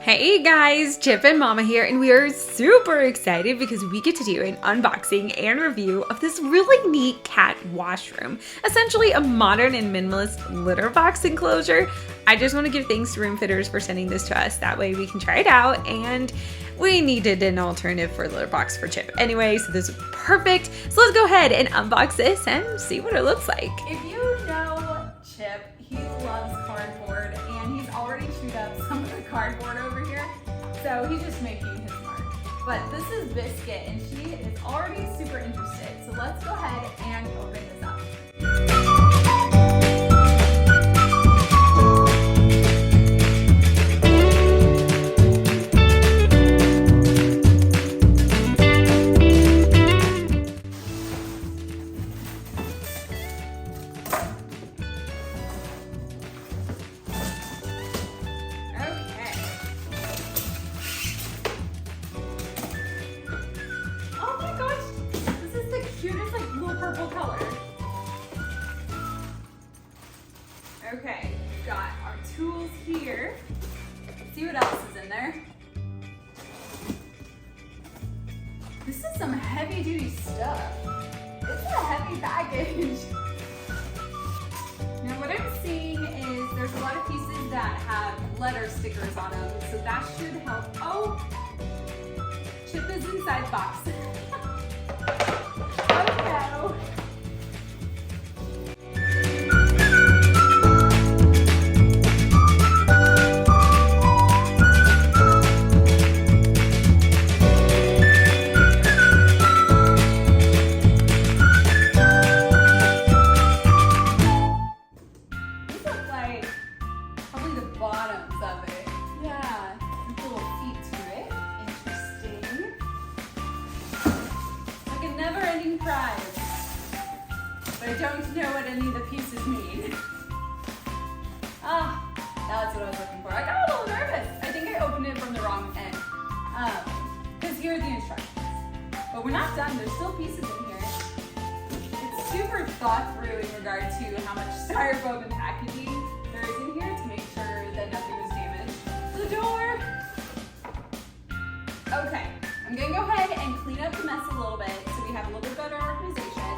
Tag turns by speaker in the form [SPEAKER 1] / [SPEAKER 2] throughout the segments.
[SPEAKER 1] Hey guys, Chip and Mama here, and we are super excited because we get to do an unboxing and review of this really neat cat washroom. Essentially a modern and minimalist litter box enclosure. I just want to give thanks to Roomfitters for sending this to us. That way we can try it out, and we needed an alternative for a litter box for Chip. Anyway, so this is perfect. So let's go ahead and unbox this and see what it looks like.
[SPEAKER 2] If you know Chip, he loves cardboard, and he's already chewed up some of the cardboard over here, so he's just making his mark. But this is Biscuit, and she is already super interested, so let's go ahead and open this up. Purple color. Okay, we've got our tools here. Let's see what else is in there. This is some heavy duty stuff. It's a heavy package. Now what I'm seeing is there's a lot of pieces that have letter stickers on them, so that should help. Oh, Chip is inside the box. Bottoms of it. Yeah, little feet to it. Interesting. Like a never-ending prize. But I don't know what any of the pieces mean. Ah, that's what I was looking for. I got a little nervous. I think I opened it from the wrong end. Because here are the instructions. But we're not done. There's still pieces in here. It's super thought through in regard to how much styrofoam and packaging there is in here to make sure that nothing was damaged. The door! Okay, I'm gonna go ahead and clean up the mess a little bit so we have a little bit better organization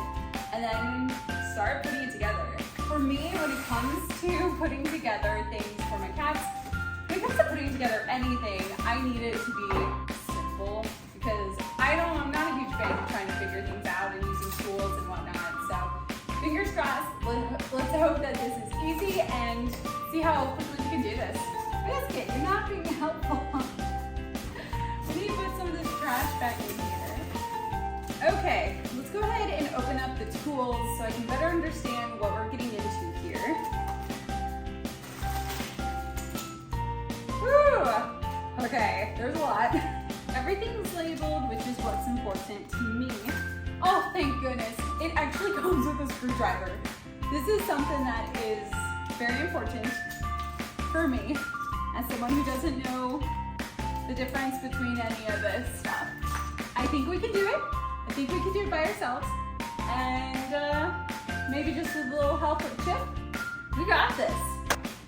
[SPEAKER 2] and then start putting it together. For me, when it comes to putting together things for my cats, when it comes to putting together anything, I need it to be simple because I'm not a huge fan of trying to figure things out and using tools and whatnot. So fingers crossed, let's hope that this is easy and see how quickly we can do this. Biscuit, you're not being helpful. We need to put some of this trash back in here. Okay, let's go ahead and open up the tools so I can better understand what we're getting into here. Whew. Okay, there's a lot. Everything's labeled, which is what's important to me. Oh, thank goodness. It actually comes with a screwdriver. This is something that is very important for me as someone who doesn't know the difference between any of this stuff. I think we can do it. I think we can do it by ourselves. And maybe just with a little help with Chip, we got this.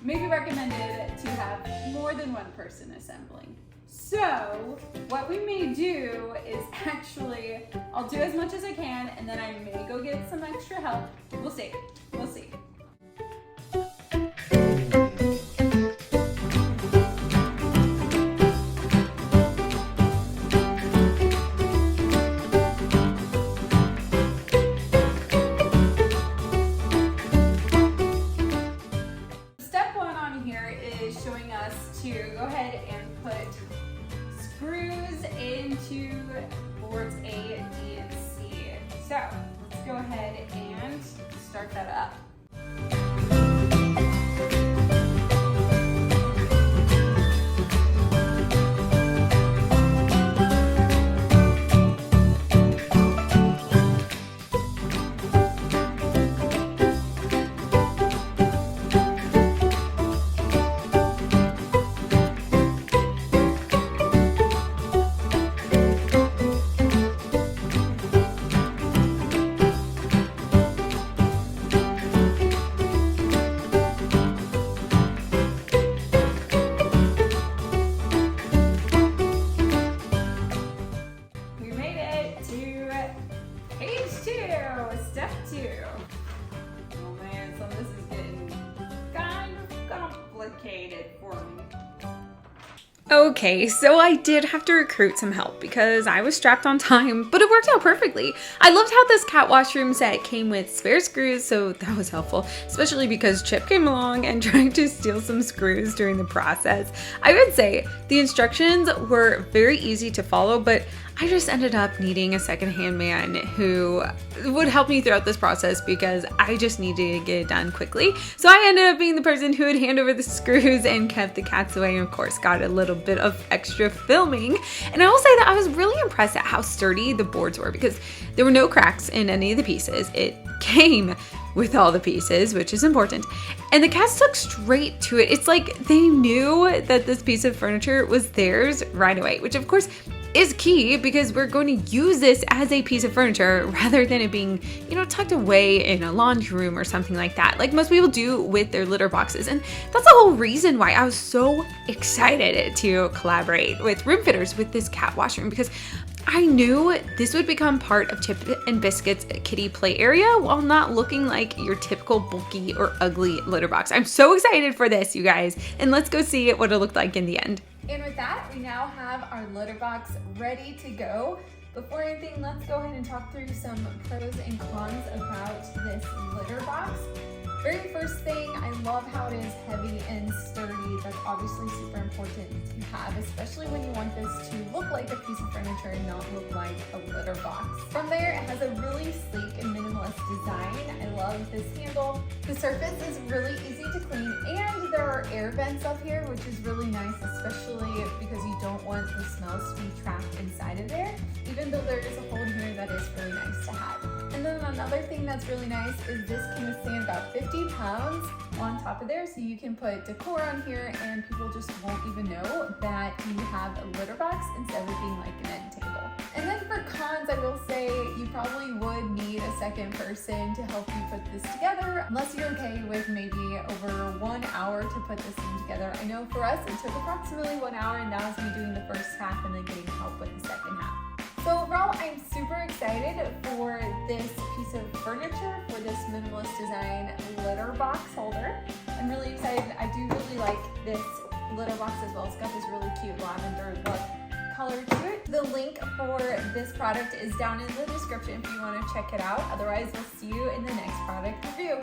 [SPEAKER 2] Maybe recommended to have more than one person assembling. So what we may do is actually, I'll do as much as I can and then I may go get some extra help. We'll see. We'll see. Step one on here is showing us to go ahead and put screws into boards A, D, and C. So let's go ahead and start that up.
[SPEAKER 1] Okay, so I did have to recruit some help because I was strapped on time, but it worked out perfectly. I loved how this cat washroom set came with spare screws, so that was helpful, especially because Chip came along and tried to steal some screws during the process. I would say the instructions were very easy to follow, but I just ended up needing a second-hand man who would help me throughout this process because I just needed to get it done quickly. So I ended up being the person who would hand over the screws and kept the cats away, and of course got a little bit of extra filming. And I will say that I was really impressed at how sturdy the boards were because there were no cracks in any of the pieces. It came with all the pieces, which is important. And the cats took straight to it. It's like they knew that this piece of furniture was theirs right away, which of course is key because we're going to use this as a piece of furniture rather than it being, tucked away in a laundry room or something like that, like most people do with their litter boxes. And that's the whole reason why I was so excited to collaborate with Roomfitters with this cat washroom, because I knew this would become part of Chip and Biscuit's kitty play area while not looking like your typical bulky or ugly litter box. I'm so excited for this, you guys, and let's go see what it looked like in the end.
[SPEAKER 2] And with that, we now have our litter box ready to go. Before anything, let's go ahead and talk through some pros and cons about this litter box. Very first thing, I love how it is heavy and sturdy. That's obviously super important to have, especially when you want this to look like a piece of furniture and not look like a litter box. From there, it has a really sleek and minimalist design. I love this handle. The surface is really easy to clean, and there are air vents up here, which is really nice, especially because you don't want the smells to be trapped inside of there, even though there is a hole in here that is really nice to have. And then another thing that's really nice is this can withstand about 50 pounds on top of there, so you can put decor on here and people just won't even know that you have a litter box instead of it being like an end table. And then for cons, I will say you probably would need a second person to help you put this together, unless you're okay with maybe over 1 hour to put this thing together. I know for us it took approximately 1 hour, and that was me doing the first half and then getting help with the second half. So overall, I'm super excited for this piece of furniture, for this minimalist design litter box holder. I'm really excited. I do really like this litter box as well. It's got this really cute lavender look color to it. The link for this product is down in the description if you want to check it out. Otherwise, we'll see you in the next product review.